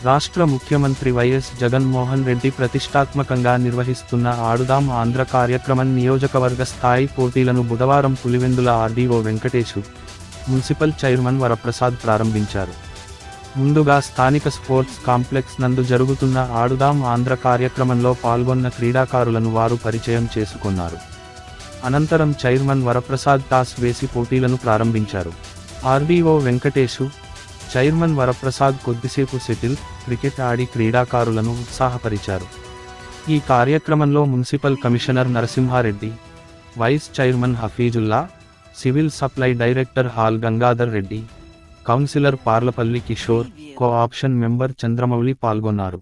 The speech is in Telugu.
రాష్ట్ర ముఖ్యమంత్రి వైఎస్ జగన్మోహన్ రెడ్డి ప్రతిష్టాత్మకంగా నిర్వహిస్తున్న ఆడుదాం ఆంధ్ర కార్యక్రమం నియోజకవర్గ స్థాయి పోటీలను బుధవారం Pulivendula RDO Venkatesu, municipal chairman Varaprasad ప్రారంభించారు. ముందుగా స్థానిక స్పోర్ట్స్ కాంప్లెక్స్ నందు జరుగుతున్న ఆడుదాం ఆంధ్ర కార్యక్రమంలో పాల్గొన్న క్రీడాకారులను వారు పరిచయం చేసుకున్నారు. అనంతరం చైర్మన్ వరప్రసాద్ టాస్ వేసి పోటీలను ప్రారంభించారు. ఆర్డీఓ వెంకటేశు, చైర్మన్ వరప్రసాద్ కొద్దిసేపు షటిల్, క్రికెట్ ఆడి క్రీడాకారులను ఉత్సాహపరిచారు. ఈ కార్యక్రమంలో municipal commissioner Narasimhareddy, vice chairman Hafeezullah, civil supply director హాల్ Gangadhar Reddy, councillor Parlapalli Kishore, co option member Chandramouli పాల్గొన్నారు.